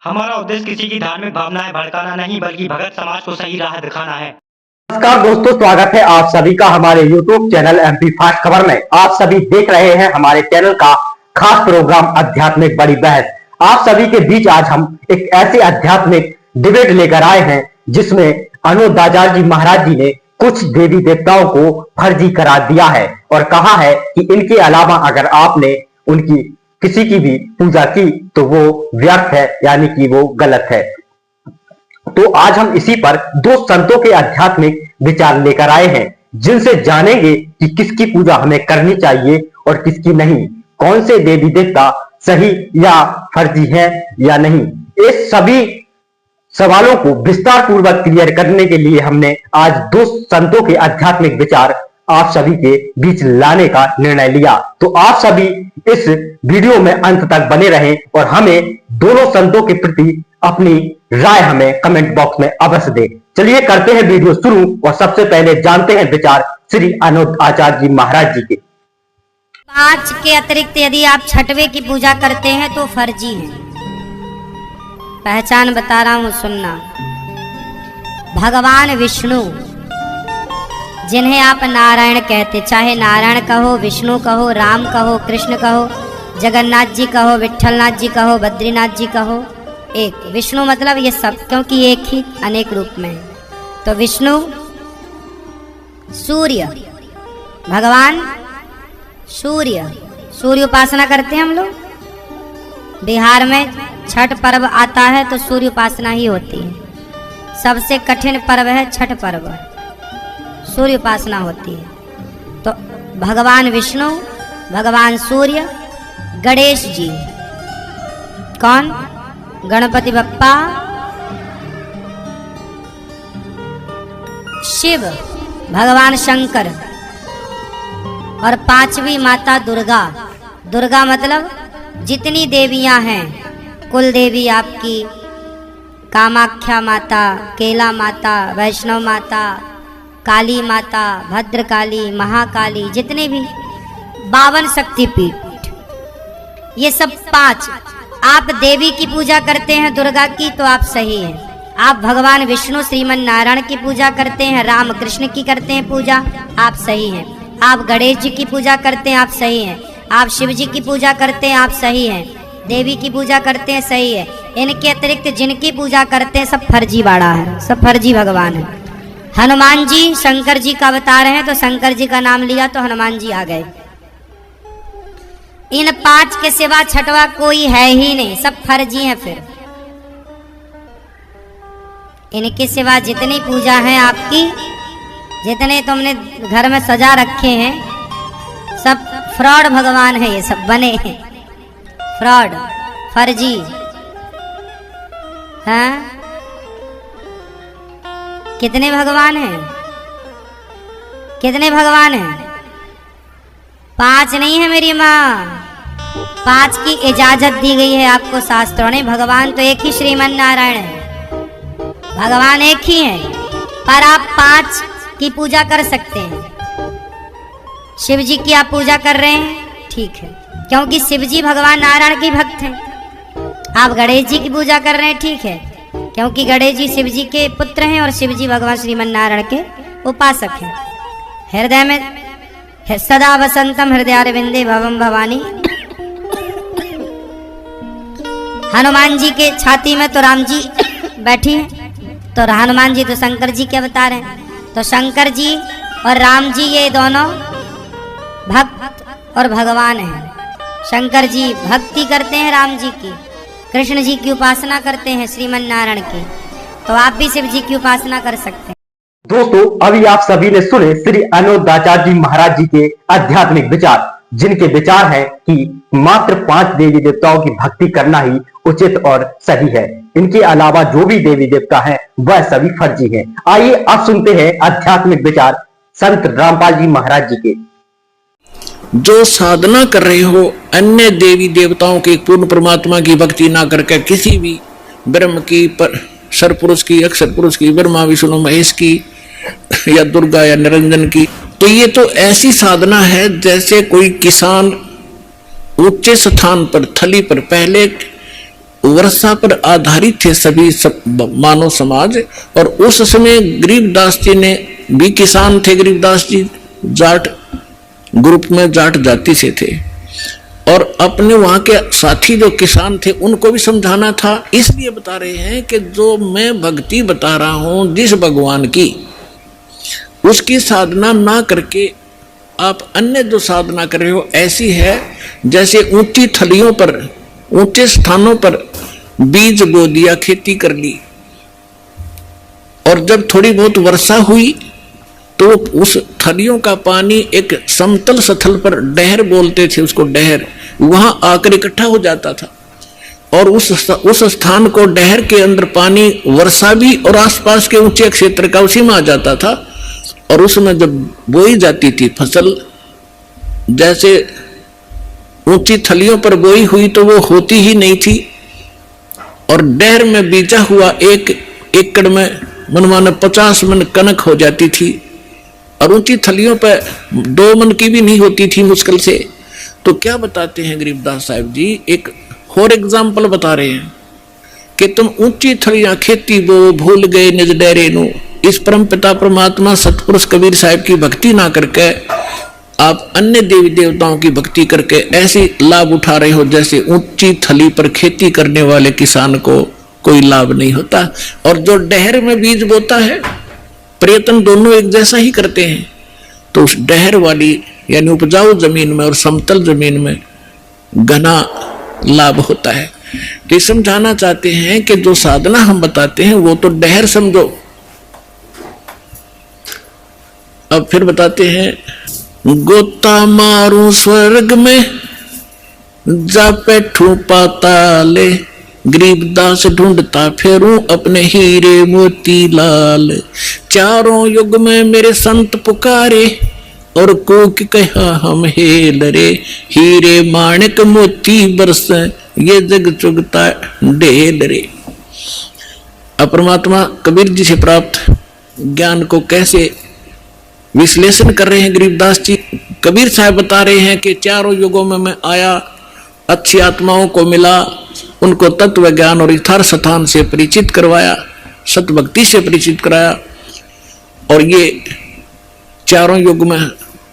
हमारा उद्देश्य किसी की धार्मिक भावनाएं भड़काना नहीं, बल्कि भगत समाज को सही राह दिखाना है। नमस्कार दोस्तों, स्वागत है आप सभी का हमारे YouTube चैनल MP फास्ट खबर में। आप सभी देख रहे हैं हमारे चैनल का खास प्रोग्राम आध्यात्मिक बड़ी बहस। आप सभी के बीच आज हम एक ऐसे आध्यात्मिक डिबेट लेकर आए हैं जिसमें अनुदाचार्य जी महाराज जी ने कुछ देवी देवताओं को फर्जी करार दिया है और कहा है कि इनके अलावा अगर आपने उनकी किसी की भी पूजा की तो वो व्यर्थ है, यानी कि वो गलत है। तो आज हम इसी पर दो संतों के आध्यात्मिक विचार लेकर आए हैं, जिनसे जानेंगे कि किसकी पूजा हमें करनी चाहिए और किसकी नहीं, कौन से देवी देवता सही या फर्जी है या नहीं। इस सभी सवालों को विस्तार पूर्वक क्लियर करने के लिए हमने आज दो संतों के आध्यात्मिक विचार आप सभी के बीच लाने का निर्णय लिया। तो आप सभी इस वीडियो में अंत तक बने रहें और हमें दोनों संतों के प्रति अपनी राय हमें कमेंट बॉक्स में अवश्य दें। चलिए करते हैं वीडियो शुरू और सबसे पहले जानते हैं विचार श्री अनुदाचार्य जी महाराज जी के। 5 के अतिरिक्त यदि आप छठवें की पूजा करते हैं तो फर्जी है। पहचान बता रहा हूं, सुनना। भगवान विष्णु जिन्हें आप नारायण कहते, चाहे नारायण कहो, विष्णु कहो, राम कहो, कृष्ण कहो, जगन्नाथ जी कहो, विट्ठलनाथ जी कहो, बद्रीनाथ जी कहो, एक विष्णु मतलब ये सब, क्योंकि एक ही अनेक रूप में है। तो विष्णु, सूर्य, भगवान सूर्य, सूर्य उपासना करते हैं हम लोग। बिहार में छठ पर्व आता है तो सूर्य उपासना ही होती है। सबसे कठिन पर्व है छठ पर्व, सूर्य उपासना होती है। तो भगवान विष्णु, भगवान सूर्य, गणेश जी, कौन? गणपति बप्पा, शिव, भगवान शंकर, और 5वीं माता दुर्गा। दुर्गा मतलब जितनी देवियां हैं, कुल देवी आपकी कामाख्या माता, केला माता, वैष्णव माता, काली माता, भद्रकाली, महाकाली, जितने भी 52 शक्तिपीठ, ये सब 5। आप देवी की पूजा करते हैं दुर्गा की तो आप सही हैं। आप भगवान विष्णु श्रीमन नारायण की पूजा करते हैं, राम कृष्ण की करते हैं पूजा, आप सही हैं। आप गणेश जी की पूजा करते हैं, आप सही हैं। आप शिव जी की पूजा करते हैं, आप सही हैं। देवी की पूजा करते हैं, सही है। इनके अतिरिक्त जिनकी पूजा करते हैं सब फर्जी बाड़ा है, सब फर्जी भगवान है। हनुमान जी शंकर जी का अवतार हैं, तो शंकर जी का नाम लिया तो हनुमान जी आ गए। इन 5 के सिवा छठवा कोई है ही नहीं, सब फर्जी हैं। फिर इनके सिवा जितनी पूजा है आपकी, जितने तुमने घर में सजा रखे हैं, सब फ्रॉड भगवान है। ये सब बने हैं फ्रॉड, फर्जी। हाँ, कितने भगवान हैं? कितने भगवान हैं? 5 नहीं है मेरी माँ, 5 की इजाजत दी गई है आपको शास्त्रों ने। भगवान तो एक ही श्रीमन नारायण है, भगवान एक ही है, पर आप 5 की पूजा कर सकते हैं। शिव जी की आप पूजा कर रहे हैं, ठीक है, क्योंकि शिव जी भगवान नारायण के भक्त हैं। आप गणेश जी की पूजा कर रहे हैं, ठीक है, क्योंकि गणेश जी शिव जी के पुत्र हैं और शिव जी भगवान श्रीमन नारायण के उपासक हैं। हृदय में सदा वसंतम हृदयारविंदे भवम भवानी। हनुमान जी के छाती में तो राम जी बैठी हैं, तो हनुमान जी तो शंकर जी के अवतार हैं। तो शंकर जी और राम जी ये दोनों भक्त और भगवान हैं। शंकर जी भक्ति करते हैं राम जी की, कृष्ण जी की उपासना करते हैं श्रीमन नारायण की, तो आप भी शिव जी की उपासना कर सकते हैं। दोस्तों, अभी आप सभी ने सुने श्री अनुदाचार्य जी महाराज जी के आध्यात्मिक विचार, जिनके विचार है कि मात्र 5 देवी देवताओं की भक्ति करना ही उचित और सही है। इनके अलावा जो भी देवी देवता हैं वह सभी फर्जी हैं। आइए अब सुनते हैं आध्यात्मिक विचार संत रामपाल जी महाराज जी के। जो साधना कर रहे हो अन्य देवी देवताओं के, पूर्ण परमात्मा की भक्ति ना करके किसी भी ब्रह्म की सरपुरुष की, अक्षर पुरुष की, ब्रह्मा विष्णु महेश की, या दुर्गा या निरंजन की। तो ये तो ऐसी साधना है जैसे कोई किसान ऊंचे स्थान पर, थली पर, पहले वर्षा पर आधारित थे सभी मानव समाज, और उस समय गरीबदास जी ने भी किसान थे। गरीबदास जी जाट ग्रुप में, जाट जाति से थे, और अपने वहां के साथी जो किसान थे उनको भी समझाना था। इसलिए बता रहे हैं कि जो मैं भक्ति बता रहा हूं जिस भगवान की, उसकी साधना ना करके आप अन्य जो साधना कर रहे हो ऐसी है जैसे ऊंची थलियों पर, ऊंचे स्थानों पर बीज बो दिया, खेती कर ली, और जब थोड़ी बहुत वर्षा हुई तो उस थलियों का पानी एक समतल स्थल पर, डहर बोलते थे उसको, डहर, वहां आकर इकट्ठा हो जाता था, और उस स्थान को, डहर के अंदर पानी, वर्षा भी और आसपास के ऊंचे क्षेत्र का उसी में आ जाता था, और उसमें जब बोई जाती थी फसल, जैसे ऊंची थलियों पर बोई हुई तो वो होती ही नहीं थी, और डहर में बीजा हुआ 1 एकड़ में मनमाना 50 मन कनक हो जाती थी, और ऊंची थलियों पर 2 मन की भी नहीं होती थी मुश्किल से। तो क्या बताते हैं गरीबदास साहब जी, एक और एग्जाम्पल बता रहे हैं कि तुम ऊंची थलियां खेती वो भूल गए निज डेरे नु। इस परम पिता परमात्मा सतपुरुष कबीर साहब की भक्ति ना करके आप अन्य देवी देवताओं की भक्ति करके ऐसी लाभ उठा रहे हो जैसे ऊंची थली पर खेती करने वाले किसान को कोई लाभ नहीं होता। और जो डहर में बीज बोता है, प्रयत्न दोनों एक जैसा ही करते हैं, तो उस डहर वाली यानी उपजाऊ जमीन में और समतल जमीन में घना लाभ होता है। तो ये समझाना चाहते हैं कि जो साधना हम बताते हैं वो तो डहर समझो। अब फिर बताते हैं, गोता मारू स्वर्ग में जा बैठू पाताले, गरीबदास ढूंढता फेरूं अपने हीरे मोती लाल। चारों युग में मेरे संत पुकारे और कूक कहा हम हेल रे, हीरे माणिक मोती बरस ये जग चुगता ढेल रे। अब परमात्मा कबीर जी से प्राप्त ज्ञान को कैसे विश्लेषण कर रहे हैं गरीबदास जी। कबीर साहब बता रहे हैं कि चारों युगों में मैं आया, अच्छी आत्माओं को मिला, उनको तत्व ज्ञान और यथार्थ स्थान से परिचित करवाया, सतभक्ति से परिचित कराया, और ये चारों युग में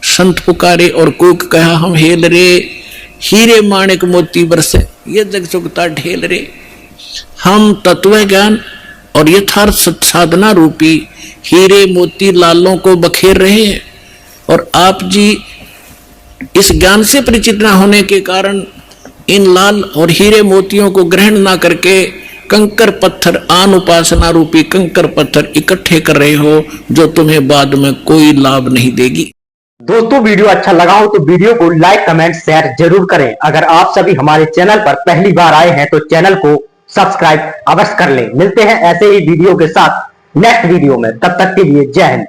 संत पुकारे और कूक कहा हम हेल रे, हीरे माणिक मोती बरसे ये जग चुगता ढेल रे। हम तत्व ज्ञान और यथार्थ साधना रूपी हीरे मोती लालों को बखेर रहे हैं, और आप जी इस ज्ञान से परिचित न होने के कारण इन लाल और हीरे मोतियों को ग्रहण ना करके कंकर पत्थर, आन उपासना रूपी कंकर पत्थर इकट्ठे कर रहे हो, जो तुम्हें बाद में कोई लाभ नहीं देगी। दोस्तों, वीडियो अच्छा लगा हो तो वीडियो को लाइक, कमेंट, शेयर जरूर करें। अगर आप सभी हमारे चैनल पर पहली बार आए हैं तो चैनल को सब्सक्राइब अवश्य कर लें। मिलते हैं ऐसे ही वीडियो के साथ नेक्स्ट वीडियो में, तब तक के लिए जय हिंद।